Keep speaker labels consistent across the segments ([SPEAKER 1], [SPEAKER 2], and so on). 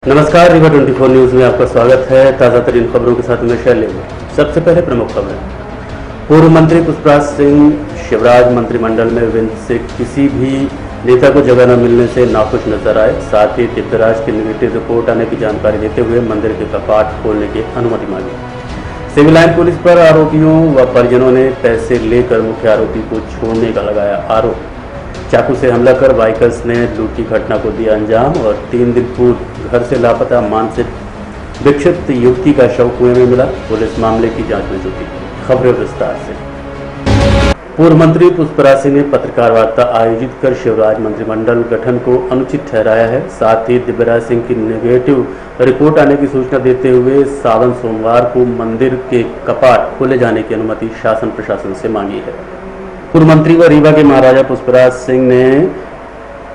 [SPEAKER 1] नमस्कार, रीवा 24 न्यूज में आपका स्वागत है। ताज़ा तरीन खबरों के साथ मैं शैलेश। सबसे पहले प्रमुख खबरें। पूर्व मंत्री पुष्पराज सिंह शिवराज मंत्रिमंडल में विंध्य से किसी भी नेता को जगह न मिलने से नाखुश नजर आए। साथ ही दिव्यराज की नेगेटिव रिपोर्ट आने की जानकारी देते हुए मंदिर के कपाट खोलने की अनुमति मांगी। सिविल लाइन पुलिस पर आरोपियों व परिजनों ने पैसे लेकर मुख्य आरोपी को छोड़ने का लगाया आरोप। चाकू से हमला कर बाइकर्स ने लूट की घटना को दिया अंजाम और 3 दिन पूर्व घर से लापता मानसिक विक्षिप्त युवती का शव कुएं में मिला। पुलिस मामले की जांच में जुटी। खबरें विस्तार से। पूर्व मंत्री पुष्पराज सिंह ने पत्रकार वार्ता आयोजित कर शिवराज मंत्रिमंडल गठन को अनुचित ठहराया है। साथ ही दिव्यराज सिंह की नेगेटिव रिपोर्ट आने की सूचना देते हुए सावन सोमवार को मंदिर के कपाट खोले जाने की अनुमति शासन प्रशासन से मांगी है। पूर्व मंत्री व रीवा के महाराजा पुष्पराज सिंह ने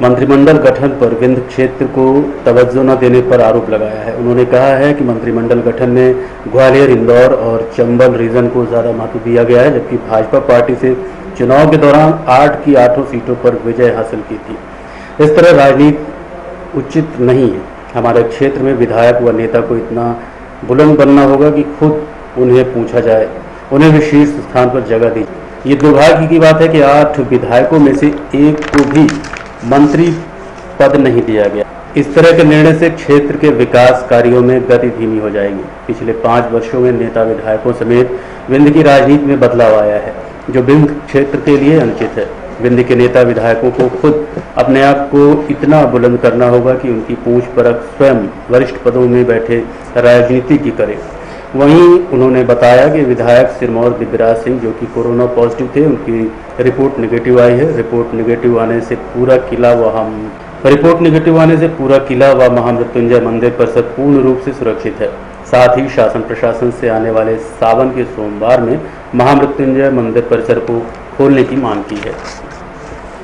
[SPEAKER 1] मंत्रिमंडल गठन पर विंध्य क्षेत्र को तवज्जो न देने पर आरोप लगाया है। उन्होंने कहा है कि मंत्रिमंडल गठन में ग्वालियर, इंदौर और चंबल रीजन को ज्यादा महत्व दिया गया है, जबकि भाजपा पार्टी से चुनाव के दौरान 8 की 8 सीटों पर विजय हासिल की थी। इस तरह राजनीति उचित नहीं है। हमारे क्षेत्र में विधायक व नेता को इतना बुलंद बनना होगा कि खुद उन्हें पूछा जाए, उन्हें भी शीर्ष स्थान पर जगह दी। ये दुर्भाग्य की बात है कि 8 विधायकों में से एक को भी मंत्री पद नहीं दिया गया। इस तरह के निर्णय से क्षेत्र के विकास कार्यों में गति धीमी हो जाएगी। पिछले 5 वर्षों में नेता विधायकों समेत विंध्य की राजनीति में बदलाव आया है, जो विंध्य क्षेत्र के लिए अनुचित है। विंध्य के नेता विधायकों को खुद अपने आप को इतना बुलंद करना होगा कि उनकी पूछ परख स्वयं वरिष्ठ पदों में बैठे राजनीति की करें। वहीं उन्होंने बताया कि विधायक सिरमौर दिव्यराज सिंह, जो कि कोरोना पॉजिटिव थे, उनकी रिपोर्ट नेगेटिव आई है। रिपोर्ट नेगेटिव आने से पूरा किला व महामृत्युंजय मंदिर परिसर पूर्ण रूप से सुरक्षित है। साथ ही शासन प्रशासन से आने वाले सावन के सोमवार में महामृत्युंजय मंदिर परिसर को खोलने की मांग की है।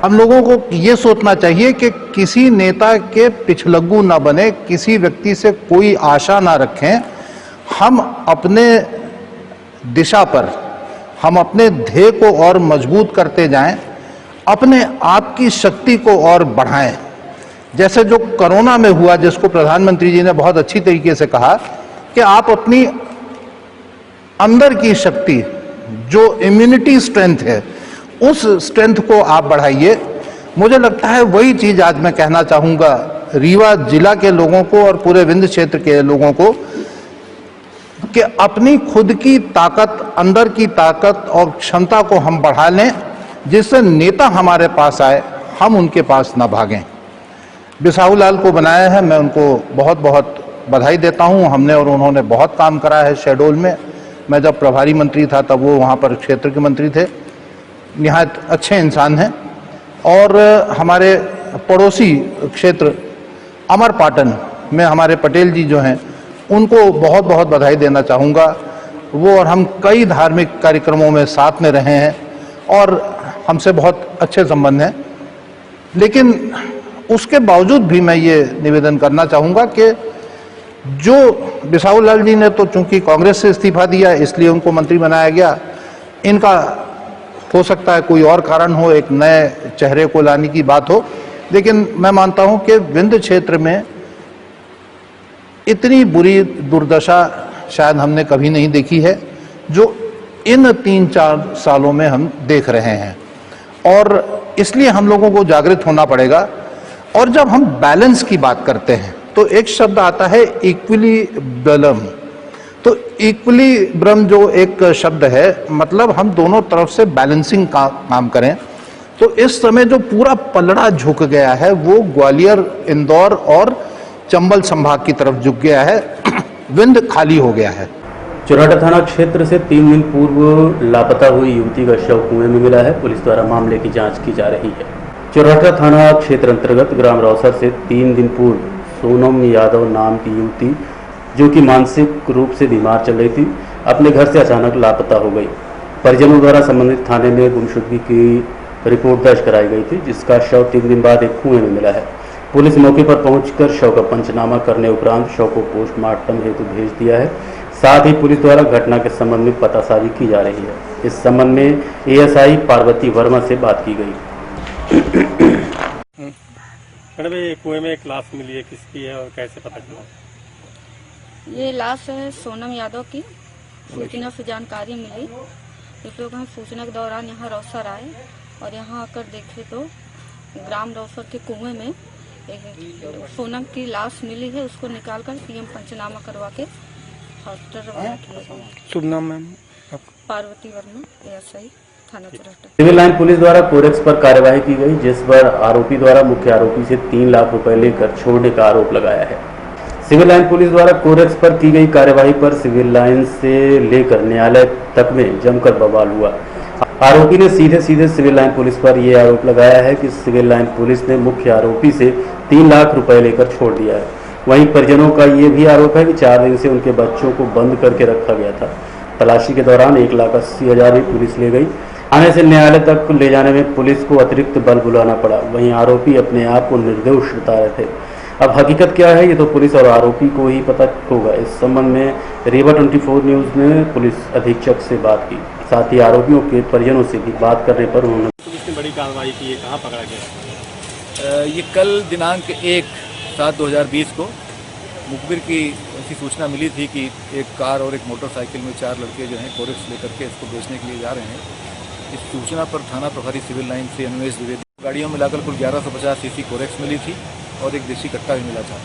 [SPEAKER 2] हम लोगों को ये सोचना चाहिए कि किसी नेता के पिछलग्गू न बने, किसी व्यक्ति से कोई आशा ना रखें। हम अपने दिशा पर, हम अपने ध्येय को और मजबूत करते जाएं, अपने आप की शक्ति को और बढ़ाएं। जैसे जो कोरोना में हुआ, जिसको प्रधानमंत्री जी ने बहुत अच्छी तरीके से कहा कि आप अपनी अंदर की शक्ति, जो इम्यूनिटी स्ट्रेंथ है, उस स्ट्रेंथ को आप बढ़ाइए। मुझे लगता है वही चीज आज मैं कहना चाहूँगा रीवा जिला के लोगों को और पूरे विंध्य क्षेत्र के लोगों को, कि अपनी खुद की ताकत, अंदर की ताकत और क्षमता को हम बढ़ा लें, जिससे नेता हमारे पास आए, हम उनके पास न भागें। बिसाहू लाल को बनाया है, मैं उनको बहुत बहुत बधाई देता हूं। हमने और उन्होंने बहुत काम करा है शहडोल में। मैं जब प्रभारी मंत्री था तब वो वहां पर क्षेत्र के मंत्री थे। निहायत अच्छे इंसान हैं। और हमारे पड़ोसी क्षेत्र अमरपाटन में हमारे पटेल जी जो हैं, उनको बहुत बहुत बधाई देना चाहूँगा। वो और हम कई धार्मिक कार्यक्रमों में साथ में रहे हैं और हमसे बहुत अच्छे संबंध हैं। लेकिन उसके बावजूद भी मैं ये निवेदन करना चाहूँगा कि जो बिसाहू लाल जी ने तो चूंकि कांग्रेस से इस्तीफा दिया, इसलिए उनको मंत्री बनाया गया। इनका हो सकता है कोई और कारण हो, एक नए चेहरे को लाने की बात हो, लेकिन मैं मानता हूँ कि विंध्य क्षेत्र में इतनी बुरी दुर्दशा शायद हमने कभी नहीं देखी है, जो इन 3-4 सालों में हम देख रहे हैं। और इसलिए हम लोगों को जागृत होना पड़ेगा। और जब हम बैलेंस की बात करते हैं तो एक शब्द आता है इक्विलिब्रियम। तो इक्विलिब्रियम जो एक शब्द है, मतलब हम दोनों तरफ से बैलेंसिंग का काम करें। तो इस समय जो पूरा पलड़ा झुक गया है वो ग्वालियर, इंदौर और चंबल संभाग की तरफ झुक गया है। विंध्य खाली हो गया है।
[SPEAKER 1] चोराटा थाना क्षेत्र से 3 दिन पूर्व लापता हुई युवती का शव कुएं में मिला है। पुलिस द्वारा मामले की जांच की जा रही है। चोराटा थाना क्षेत्र अंतर्गत ग्राम रौसर से 3 दिन पूर्व सोनम यादव नाम की युवती, जो कि मानसिक रूप से बीमार चल रही थी, अपने घर से अचानक लापता हो गई। परिजनों द्वारा संबंधित थाने में गुमशुदगी की रिपोर्ट दर्ज कराई गई थी, जिसका शव 3 दिन बाद एक कुएं में मिला है। पुलिस मौके पर पहुंचकर शव का पंचनामा करने उपरांत शव को पोस्टमार्टम हेतु भेज दिया है। साथ ही पुलिस द्वारा घटना के संबंध में पतासाजी की जा रही है। इस संबंध में एएसआई पार्वती वर्मा से बात की गई।
[SPEAKER 3] मैडम ये कुएं में एक लाश मिली है, किसकी है और कैसे पता चला?
[SPEAKER 4] ये लाश है सोनम यादव की। सूचना से जानकारी मिली, एक लोग हम सूचना के दौरान यहाँ रौसर आए और यहाँ आकर देखे तो ग्राम रौसर के कुएं में एक सोनम की लाश मिली है। उसको निकालकर सीएम पंचनामा करवा के हॉस्पिटल रवाना किया गया।
[SPEAKER 3] शुभ नाम मैम?
[SPEAKER 4] पार्वती वर्मा, एएसआई थाना चरहटा।
[SPEAKER 1] सिविल लाइन पुलिस द्वारा कोरेक्स पर कार्यवाही की गई, जिस पर आरोपी द्वारा मुख्य आरोपी से 3 लाख रुपए लेकर छोड़ने का आरोप लगाया है। सिविल लाइन पुलिस द्वारा कोरेक्स पर की गई कार्यवाही पर सिविल लाइन से लेकर न्यायालय तक में जमकर बवाल हुआ। आरोपी ने सीधे सिविल लाइन पुलिस पर यह आरोप लगाया है कि सिविल लाइन पुलिस ने मुख्य आरोपी से 3 लाख रुपए लेकर छोड़ दिया है। वहीं परिजनों का ये भी आरोप है कि 4 दिन से उनके बच्चों को बंद करके रखा गया था। तलाशी के दौरान 1,80,000 ही पुलिस ले गई। आने से न्यायालय तक ले जाने में पुलिस को अतिरिक्त बल बुलाना पड़ा। वहीं आरोपी अपने आप को निर्दोष बता रहे थे। अब हकीकत क्या है, ये तो पुलिस और आरोपी को ही पता होगा। इस संबंध में रीवा 24 न्यूज ने पुलिस अधीक्षक से बात की, साथ ही आरोपियों के परिजनों से भी बात करने पर उन्होंने
[SPEAKER 3] पुलिस ने बड़ी कार्रवाई की है, कहाँ पकड़ा गया?
[SPEAKER 5] ये कल दिनांक 1/7/2020 को मुखबिर की ऐसी सूचना मिली थी कि एक कार और एक मोटरसाइकिल में 4 लड़के जो हैं कोरेक्स लेकर के इसको बेचने के लिए जा रहे हैं। इस सूचना पर थाना प्रभारी सिविल लाइन से अन्वेष द्विवेदी गाड़ियों में लाकर कुल 1150 सीसी कोरेक्स मिली थी और एक देसी कट्टा भी मिला था।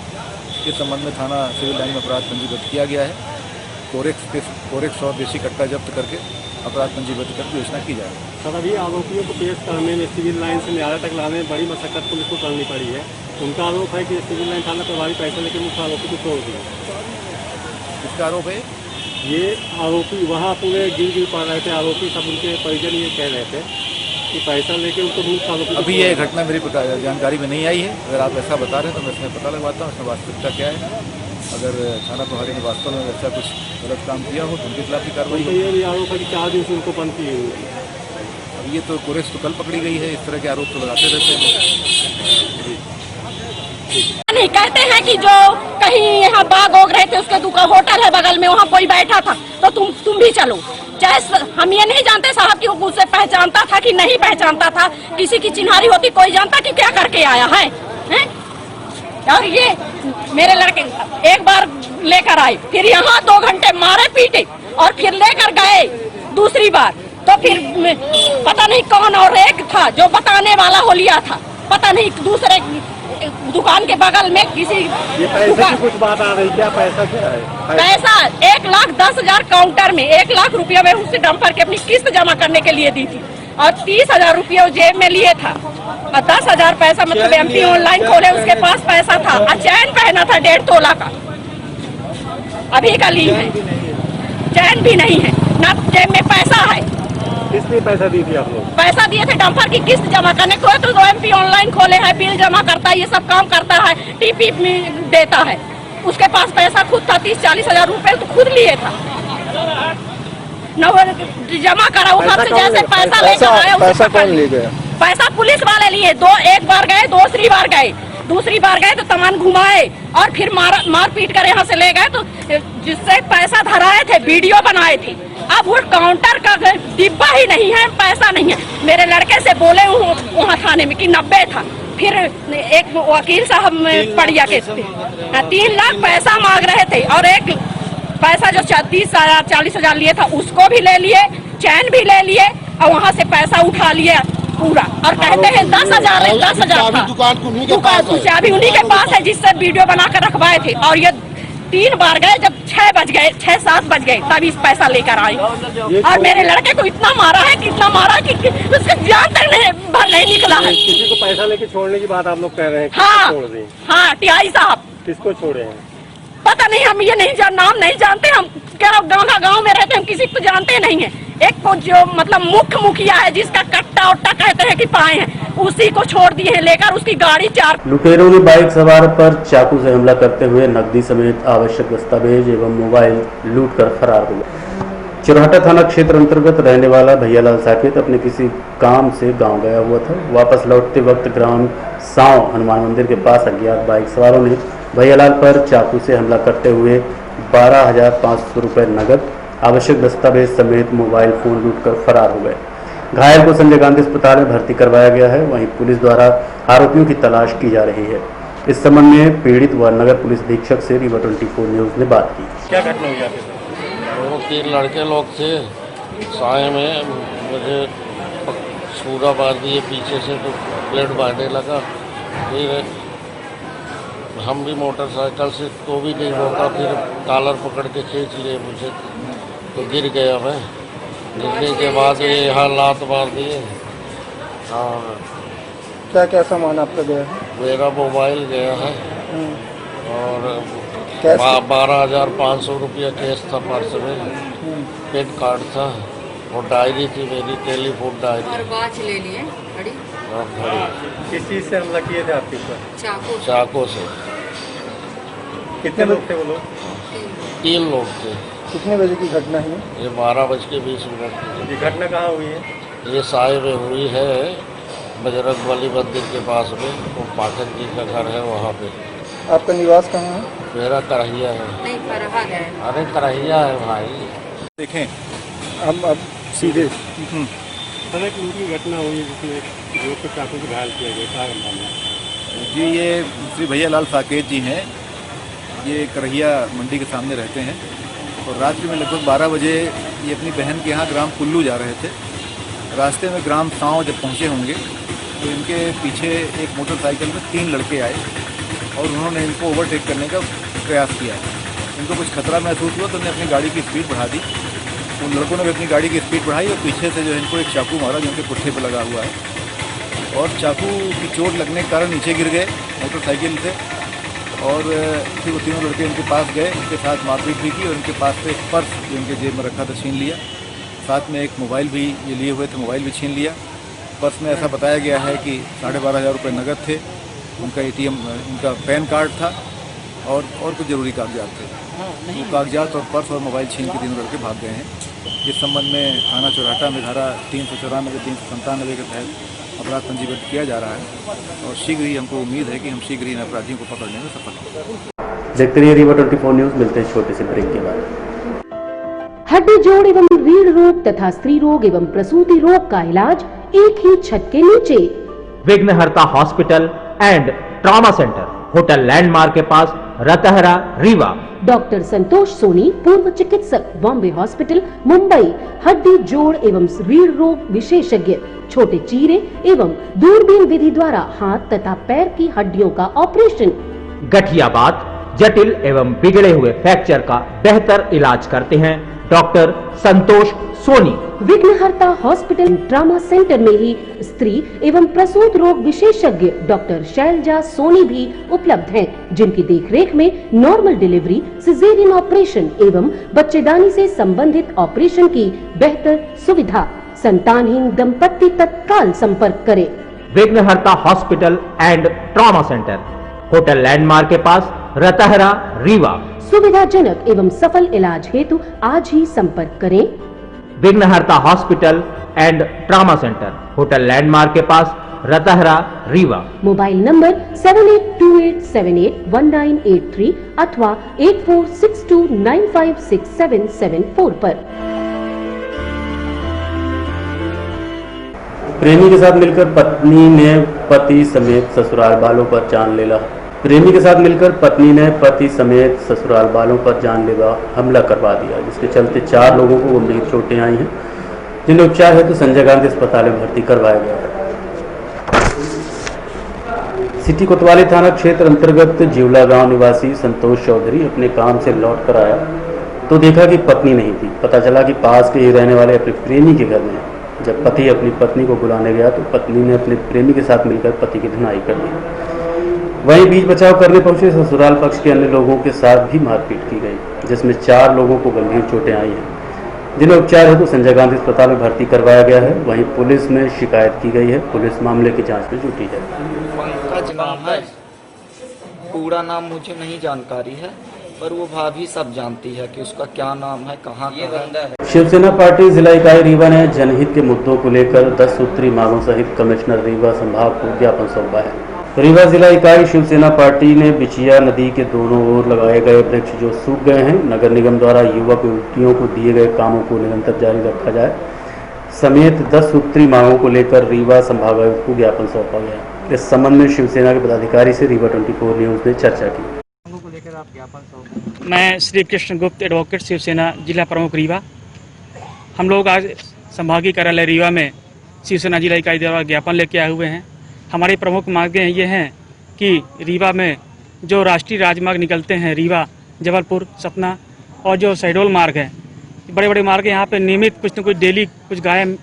[SPEAKER 5] इस संबंध में थाना सिविल लाइन में अपराध पंजीबद्ध किया गया है। कोरेक्स और देसी कट्टा जब्त करके अपराध पंजीबद्ध कर योजना की जा रही है।
[SPEAKER 3] सर, अभी आरोपियों को पेश करने में सिविल लाइन से न्यायालय तक लाने में बड़ी मशक्कत पुलिस को करनी पड़ी है। उनका आरोप है कि सिविल लाइन थाना प्रभारी पैसे लेकर मुख्य आरोपी को छोड़ दिया।
[SPEAKER 5] इसका आरोप है
[SPEAKER 3] ये आरोपी वहाँ पूरे गिर पा रहे थे। आरोपी सब उनके परिजन ये कह रहे थे कि पैसा लेके उनको मुख्य आरोपी को।
[SPEAKER 5] अभी ये घटना मेरी जानकारी में नहीं आई है। अगर आप ऐसा बता रहे हैं तो मैं इसमें पता लगवाता हूँ इसमें वास्तविकता क्या है। अगर थाना प्रभारी ने वास्तव में ऐसा कुछ गलत काम किया हो तो उनके खिलाफ भी कार्रवाई
[SPEAKER 3] तो ये भी आरोप है कि 4 दिन से उनको बंद की हुई है।
[SPEAKER 5] अब ये तो कोरेक्स तो कल पकड़ी गई है। इस तरह के आरोप तो लगाते रहते हैं।
[SPEAKER 6] नहीं कहते हैं कि जो कहीं यहाँ बाग ओग रहे थे उसके दुकान होटल है बगल में, वहाँ कोई बैठा था तो तुम भी चलो। चाहे हम ये नहीं जानते साहब कि वो उसे पहचानता था कि नहीं पहचानता था, किसी की चिन्हारी होती कोई जानता कि क्या करके आया है, हैं? और ये मेरे लड़के एक बार लेकर आए, फिर यहाँ 2 घंटे मारे पीटे और फिर लेकर गए दूसरी बार। तो फिर पता नहीं कौन और एक था जो बताने वाला हो लिया था, पता नहीं दूसरे दुकान के बगल में किसी
[SPEAKER 3] ये पैसे की कुछ बात आ रही, क्या पैसा क्या है?
[SPEAKER 6] पैसा 1,10,000 काउंटर में 1 लाख रुपया में उससे डंपर के अपनी किस्त जमा करने के लिए दी थी और 30,000 रुपया जेब में लिए था और 10,000 पैसा मतलब एमपी ऑनलाइन खोले उसके पास पैसा था और चैन पहना था 1.5 तोला का, अभी का ली है, चैन भी नहीं है ना जेब में पैसा है।
[SPEAKER 3] किसने पैसा दी थी आप लोग?
[SPEAKER 6] पैसा दिए थे डंपर की किस्त जमा करने को, तो एमपी ऑनलाइन खोले है, बिल जमा करता है, ये सब काम करता है, टीपी देता है। उसके पास पैसा खुद था 30-40 हजार रुपए तो खुद लिए था, जमा करा उधर से जैसे पैसा लेकर आया। पैसा कौन ले गया? पैसा पुलिस वाले लिए। एक बार गए, दूसरी बार गए तो तमान घुमाए और फिर मार पीट कर यहाँ से ले गए। तो जिससे पैसा धराए थे वीडियो बनाए थे, अब वो काउंटर का डिब्बा ही नहीं है, पैसा नहीं है। मेरे लड़के से बोले वहाँ थाने में कि 90 था, फिर एक वकील साहब पड़िया के 3 लाख पैसा मांग रहे थे और एक पैसा जो 30,000-40 हजार लिए था उसको भी ले लिए, चैन भी ले लिए और वहाँ से पैसा उठा लिए पूरा और कहते हैं 10,000 था। दुकान की चाबी उन्हीं के पास है जिससे वीडियो बनाकर रखवाए थे। और ये 3 बार गए, जब 6-7 बज गए तब इस पैसा लेकर आए और मेरे लड़के को इतना मारा है कि उसका जान तक नहीं निकला है।
[SPEAKER 3] किसी को पैसा लेके छोड़ने की बात आप लोग कह रहे हैं?
[SPEAKER 6] हाँ, टियाई साहब।
[SPEAKER 3] किसको छोड़े हैं?
[SPEAKER 6] पता नहीं, हम ये नाम नहीं जानते। हम गाँव में रहते, हम किसी को जानते नहीं है। एक को जो मतलब मुख्य मुखिया है जिसका कट्टा उट्टा कहते हैं कि पाए हैं, उसी को छोड़ दिए हैं लेकर उसकी गाड़ी 4।
[SPEAKER 1] लुटेरों ने बाइक सवार पर चाकू से हमला करते हुए नकदी समेत आवश्यक दस्तावेज एवं मोबाइल लूटकर फरार हुए। चुरहटा थाना क्षेत्र अंतर्गत रहने वाला भैयालाल साकेत अपने किसी काम से गांव गया हुआ था। वापस लौटते वक्त ग्राम सांव हनुमान मंदिर के पास अज्ञात बाइक सवारों ने भैयालाल पर चाकू से हमला करते हुए 12,500 रुपये नगद, आवश्यक दस्तावेज समेत मोबाइल फोन लूटकर फरार हो गए। घायल को संजय गांधी अस्पताल में भर्ती करवाया गया है। वहीं पुलिस द्वारा आरोपियों की तलाश की जा रही है। इस संबंध में पीड़ित व नगर पुलिस अधीक्षक से रीवा 24 न्यूज ने बात की।
[SPEAKER 3] क्या घटना हुई आपके?
[SPEAKER 7] वो 3 लड़के लोग थे साए में, मुझे छुरा मार दिए पीछे से, तो ब्लड बहने लगा। फिर हम भी मोटरसाइकिल से तो भी नहीं रोका, फिर कॉलर पकड़ के खींच लिए मुझे, तो गिर गया मैं। गिरने के बाद ये यहाँ लात मार दिए। और
[SPEAKER 8] क्या क्या सामान आपका गया है?
[SPEAKER 7] मेरा मोबाइल गया है और
[SPEAKER 8] कैश?
[SPEAKER 7] 12,500 रुपया कैश था पर्स में, पेन कार्ड था और डायरी थी मेरी, टेलीफोन डायरी
[SPEAKER 9] और वॉच ले लिए घड़ी।
[SPEAKER 7] और घड़ी।
[SPEAKER 3] किस चीज़ से हमला किए थे आपके ऊपर?
[SPEAKER 7] चाकू से।
[SPEAKER 3] कितने लोग थे वो लोग?
[SPEAKER 7] 3 लोग थे।
[SPEAKER 8] कितने बजे की घटना है?
[SPEAKER 7] ये 12:20 की।
[SPEAKER 3] ये घटना कहाँ हुई है?
[SPEAKER 7] ये साए में हुई है, बजरंग बली मंदिर के पास में, वो पाठक जी का घर है वहाँ पे।
[SPEAKER 8] आपका निवास कहाँ है?
[SPEAKER 7] मेरा करहिया है।
[SPEAKER 9] नहीं फरहा गए।
[SPEAKER 7] अरे करहिया है भाई।
[SPEAKER 5] देखें
[SPEAKER 8] अब सीधे
[SPEAKER 3] सर एक उनकी घटना हुई जिसमें जो को चाकू से घायल किया गया, क्या मामला?
[SPEAKER 5] जी, ये श्री भैया लाल साकेत जी हैं। ये करहिया मंडी के सामने रहते हैं और रात्रि में लगभग 12 बजे ये अपनी बहन के यहाँ ग्राम कुल्लू जा रहे थे। रास्ते में ग्राम साँव जब पहुँचे होंगे तो इनके पीछे एक मोटरसाइकिल में 3 लड़के आए और उन्होंने इनको ओवरटेक करने का प्रयास किया। इनको कुछ खतरा महसूस हुआ तो उन्होंने अपनी गाड़ी की स्पीड बढ़ा दी। उन लड़कों ने भी अपनी गाड़ी की स्पीड बढ़ाई और पीछे से जो इनको एक चाकू मारा जो उनके पुट्ठे पर लगा हुआ है और चाकू की चोट लगने के कारण नीचे गिर गए मोटरसाइकिल से। और फिर वो 3 लड़के इनके पास गए, उनके साथ मारपीट भी की और उनके पास से एक पर्स जो उनके जेब में रखा था छीन लिया। साथ में एक मोबाइल भी ये लिए हुए थे, मोबाइल भी छीन लिया। पर्स में ऐसा बताया गया है कि 12,500 रुपये नकद थे, उनका ATM, उनका पैन कार्ड था और कुछ ज़रूरी कागजात थे। वो कागजात और पर्स और मोबाइल छीन के 3 लड़के भाग गए हैं। इस संबंध में थाना चौराटा में धारा 394, 397 के तहत अपराध पंजीबद्ध किया जा रहा है और शीघ्र ही हमको उम्मीद है कि हम शीघ्र ही इन अपराधियों को पकड़ने में सफल होंगे।
[SPEAKER 1] देखते रहिए रीवा 24 न्यूज। मिलते हैं छोटे से ब्रेक के बाद।
[SPEAKER 10] हड्डी जोड़ एवं रीढ़ रोग तथा स्त्री रोग एवं प्रसूति रोग का इलाज एक ही छत के नीचे।
[SPEAKER 11] विघ्नहर्ता hospital and trauma centre, hotel landmark के पास, रतहरा, रीवा।
[SPEAKER 10] डॉक्टर संतोष सोनी, पूर्व चिकित्सक, बॉम्बे हॉस्पिटल, मुंबई। हड्डी जोड़ एवं रीढ़ रोग विशेषज्ञ, छोटे चीरे एवं दूरबीन विधि द्वारा हाथ तथा पैर की हड्डियों का ऑपरेशन।
[SPEAKER 11] गठियाबात, जटिल एवं बिगड़े हुए फ्रैक्चर का बेहतर इलाज करते हैं डॉक्टर संतोष सोनी।
[SPEAKER 10] विघ्नहर्ता हॉस्पिटल ट्रॉमा सेंटर में ही स्त्री एवं प्रसूत रोग विशेषज्ञ डॉक्टर शैलजा सोनी भी उपलब्ध हैं, जिनकी देखरेख में नॉर्मल डिलीवरी, सिजेरियन ऑपरेशन एवं बच्चेदानी से संबंधित ऑपरेशन की बेहतर सुविधा। संतानहीन दंपत्ति तत्काल संपर्क करें।
[SPEAKER 11] विघ्नहर्ता hospital and trauma centre, hotel landmark के पास, रतहरा, रीवा।
[SPEAKER 10] सुविधाजनक एवं सफल इलाज हेतु आज ही संपर्क करें।
[SPEAKER 11] विघ्नहर्ता hospital and trauma centre, hotel landmark के पास, रतहरा, रीवा।
[SPEAKER 10] मोबाइल नंबर 7828781983 अथवा 8462956774 पर।
[SPEAKER 1] प्रेमी के साथ मिलकर पत्नी ने पति समेत ससुराल वालों पर जानलेवा प्रेमी के साथ मिलकर पत्नी ने पति समेत ससुराल वालों पर जानलेवा हमला करवा दिया, जिसके चलते 4 लोगों को गंभीर चोटें आई हैं, जिन्हें उपचार हेतु संजय गांधी अस्पताल में भर्ती करवाया गया है। सिटी कोतवाली थाना क्षेत्र अंतर्गत जिवला गांव निवासी संतोष चौधरी अपने काम से लौट कर आया तो देखा कि पत्नी नहीं थी। पता चला कि पास के ही रहने वाले अपने प्रेमी के घर में। जब पति अपनी पत्नी को बुलाने गया तो पत्नी ने अपने प्रेमी के साथ मिलकर पति की धुनाई कर दी। वहीं बीच बचाव करने पहुंचे ससुराल पक्ष के अन्य लोगों के साथ भी मारपीट की गई, जिसमें 4 लोगों को गंभीर चोटें आई हैं, जिन्हें उपचार हेतु संजय गांधी अस्पताल में भर्ती करवाया गया है। वहीं पुलिस में शिकायत की गई है। पुलिस मामले की जांच में जुटी है।
[SPEAKER 12] पंकज नाम है, पूरा नाम मुझे नहीं जानकारी है, पर वो भाभी सब जानती है कि उसका क्या नाम है, कहाँ का है।
[SPEAKER 1] शिवसेना पार्टी जिला इकाई रीवा ने जनहित के मुद्दों को लेकर 10 सूत्री मांगों सहित कमिश्नर रीवा संभाग को ज्ञापन सौंपा है। रीवा जिला इकाई शिवसेना पार्टी ने बिचिया नदी के दोनों ओर लगाए गए वृक्ष जो सूख गए हैं, नगर निगम द्वारा युवक युवतियों को दिए गए कामों को निरंतर जारी रखा जाए। समेत 10 सूत्री मांगों को लेकर रीवा संभागायुक्त को ज्ञापन सौंपा गया। इस संबंध में शिवसेना के पदाधिकारी से रीवा 24 न्यूज ने चर्चा की।
[SPEAKER 13] मैं श्री कृष्ण गुप्त एडवोकेट शिवसेना जिला प्रमुख रीवा। हम लोग आज संभागीय कार्यालय रीवा में शिवसेना जिला इकाई द्वारा ज्ञापन लेके आए हुए हैं। हमारी प्रमुख मांगें ये हैं कि रीवा में जो राष्ट्रीय राजमार्ग निकलते हैं रीवा, जबलपुर, सतना और जो शहडोल मार्ग है, बड़े बड़े मार्ग यहाँ पे नियमित कुछ न कुछ डेली कुछ गायें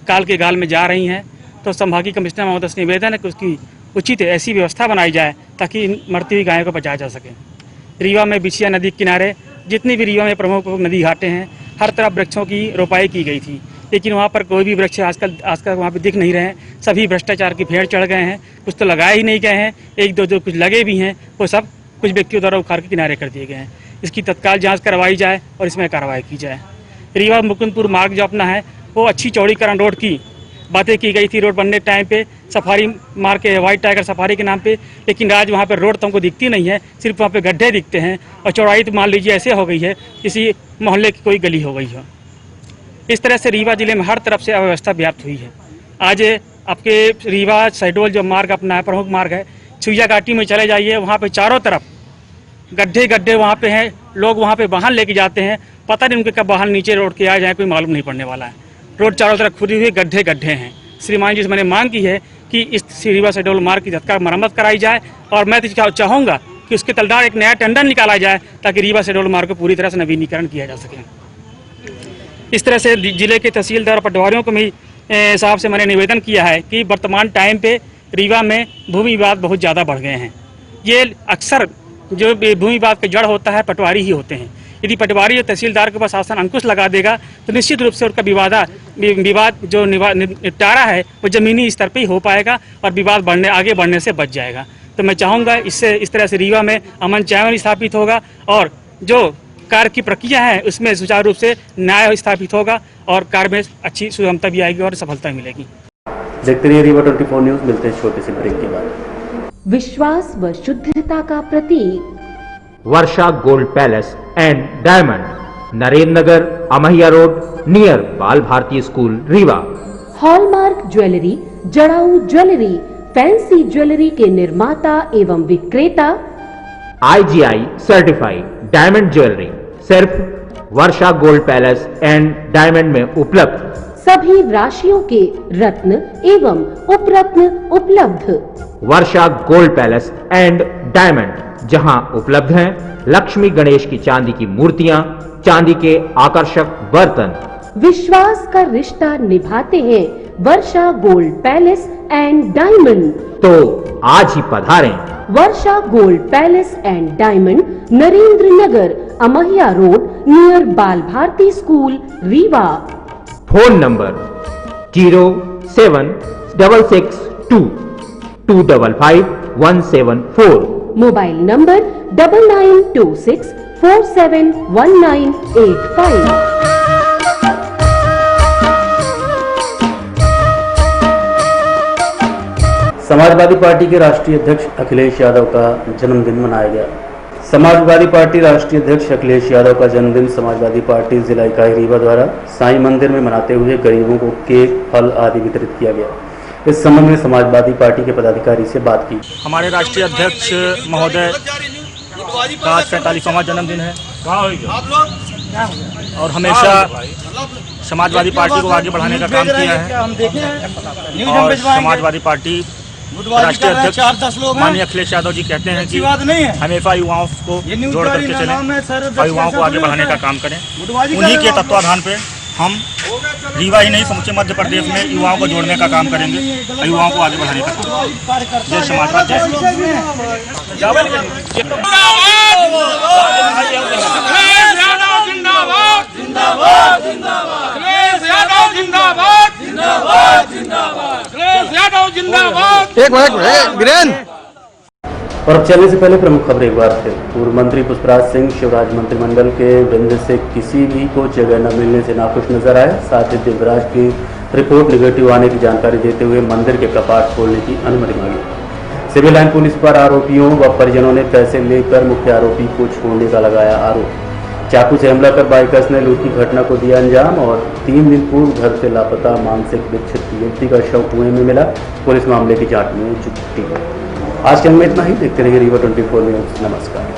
[SPEAKER 13] काल के गाल में जा रही हैं। तो संभागीय कमिश्नर महोदय से निवेदन है कि उसकी उचित ऐसी व्यवस्था बनाई जाए ताकि इन मरती हुई गायों को बचाया जा सके। रीवा में बिछिया नदी के किनारे जितनी भी रीवा में प्रमुख नदी घाटे हैं, हर तरफ वृक्षों की रोपाई की गई थी, लेकिन वहाँ पर कोई भी वृक्ष आजकल वहाँ पे दिख नहीं रहे हैं। सभी भ्रष्टाचार की भेड़ चढ़ गए हैं, कुछ तो लगाए ही नहीं गए हैं, एक दो जो कुछ लगे भी हैं वो सब कुछ व्यक्तियों द्वारा उखाड़ के किनारे कर दिए गए हैं। इसकी तत्काल जांच करवाई जाए और इसमें कार्रवाई की जाए। रीवा मुकुंदपुर मार्ग जो अपना है वो अच्छी चौड़ीकरण रोड की बातें की गई थी रोड बनने टाइम पे, सफारी मार्ग के व्हाइट टाइगर सफारी के नाम पे, लेकिन आज वहाँ पे रोड तो हमको दिखती नहीं है, सिर्फ वहाँ पे गड्ढे दिखते हैं और चौड़ाई तो मान लीजिए ऐसे हो गई है किसी मोहल्ले की कोई गली हो गई हो। इस तरह से रीवा जिले में हर तरफ से अव्यवस्था व्याप्त हुई है। आज आपके रीवा शहडोल जो मार्ग अपना है प्रमुख मार्ग है, छुइया घाटी में चले जाइए, वहाँ पे चारों तरफ गड्ढे वहाँ पे हैं, लोग वहाँ पे वाहन लेके जाते हैं, पता नहीं उनके कब वाहन नीचे रोड के आ जाए कोई मालूम नहीं पड़ने वाला है। रोड चारों तरफ खुदी हुई गड्ढे हैं। श्रीमान जी से मैंने मांग की है कि इस रीवा शहडोल मार्ग की तत्काल मरम्मत कराई जाए और मैं तो चाहूँगा कि उसके तलदार एक नया टेंडर निकाला जाए ताकि रीवा शहडोल मार्ग को पूरी तरह से नवीनीकरण किया जा सके। इस तरह से जिले के तहसीलदार और पटवारियों को भी साहब से मैंने निवेदन किया है कि वर्तमान टाइम पे रीवा में भूमि विवाद बहुत ज़्यादा बढ़ गए हैं। ये अक्सर जो भूमि विवाद का जड़ होता है पटवारी ही होते हैं। यदि पटवारी और तहसीलदार के ऊपर शासन अंकुश लगा देगा तो निश्चित रूप से उनका विवाद जो निपटारा है वो जमीनी स्तर पर ही हो पाएगा और विवाद आगे बढ़ने से बच जाएगा। तो मैं चाहूँगा इससे इस तरह से रीवा में अमन चैन स्थापित होगा और जो कार्य की प्रक्रिया है उसमें सुचारू रूप से न्याय स्थापित होगा और कार्य में अच्छी सुगमता भी आएगी और सफलता मिलेगी।
[SPEAKER 1] देखते रहिए रीवा 24 न्यूज। मिलते हैं छोटे से ब्रेक के बाद।
[SPEAKER 10] विश्वास व शुद्धता का प्रतीक
[SPEAKER 11] Varsha gold palace and diamond, Narendra Nagar, Amahiya road, near Bal Bharati school, Rewa.
[SPEAKER 10] Hallmark jewellery, जड़ाऊ ज्वेलरी, फैंसी ज्वेलरी के निर्माता एवं विक्रेता,
[SPEAKER 11] IGI सर्टिफाइड डायमंड ज्वेलरी सिर्फ Varsha gold palace and diamond में उपलब्ध।
[SPEAKER 10] सभी राशियों के रत्न एवं उपरत्न उपलब्ध।
[SPEAKER 11] Varsha gold palace and diamond, जहां उपलब्ध हैं लक्ष्मी गणेश की चांदी की मूर्तियां, चांदी के आकर्षक बर्तन।
[SPEAKER 10] विश्वास का रिश्ता निभाते हैं Varsha gold palace and diamond.
[SPEAKER 11] तो आज ही पधारें।
[SPEAKER 10] Varsha gold palace and diamond, Narendra Nagar, Amahiya road, near Bal Bharati school, Rewa.
[SPEAKER 11] Phone number 07662255174।
[SPEAKER 10] Mobile number 9926471985।
[SPEAKER 1] Samajwadi party के राष्ट्रीय अध्यक्ष अखिलेश यादव का जन्मदिन मनाया गया। समाजवादी पार्टी राष्ट्रीय अध्यक्ष अखिलेश यादव का जन्मदिन समाजवादी पार्टी जिला इकाई रीवा द्वारा साईं मंदिर में मनाते हुए गरीबों को केक, फल आदि वितरित किया गया। इस संबंध में समाजवादी पार्टी के पदाधिकारी से बात की।
[SPEAKER 13] हमारे राष्ट्रीय अध्यक्ष महोदय का 45वां जन्मदिन है और हमेशा समाजवादी पार्टी को आगे बढ़ाने का काम किया है और समाजवादी पार्टी राष्ट्रीय अध्यक्ष माननीय अखिलेश यादव जी कहते हैं कि हमेशा युवाओं को जोड़ करके चलें और युवाओं को आगे बढ़ाने का काम करें। उन्हीं के तत्वाधान पे हम रीवा ही नहीं समूचे मध्य प्रदेश में युवाओं को जोड़ने का काम करेंगे और युवाओं को आगे बढ़ाने का काम। जय समाजवाद,
[SPEAKER 8] एक मिनट वीरेन।
[SPEAKER 1] और अब चलने से पहले प्रमुख खबरें एक बार फिर। पूर्व मंत्री पुष्पराज सिंह शिवराज मंत्रिमंडल के वृंद से किसी भी को जगह न मिलने से नाखुश नजर आए। साथ ही दिव्यराज की रिपोर्ट निगेटिव आने की जानकारी देते हुए मंदिर के कपाट खोलने की अनुमति मांगी। सिविल लाइन पुलिस पर आरोपियों व परिजनों ने पैसे लेकर मुख्य आरोपी को छोड़ने का लगाया आरोप। चाकू से हमला कर बाइकर्स ने लूट की घटना को दिया अंजाम और 3 दिन पूर्व घर से लापता मानसिक विक्षिप्त युवती का शव कुएं में मिला। पुलिस मामले की जांच में जुटी है। आज के अंक में इतना ही। देखते रहिए रीवा 24 न्यूज। नमस्कार।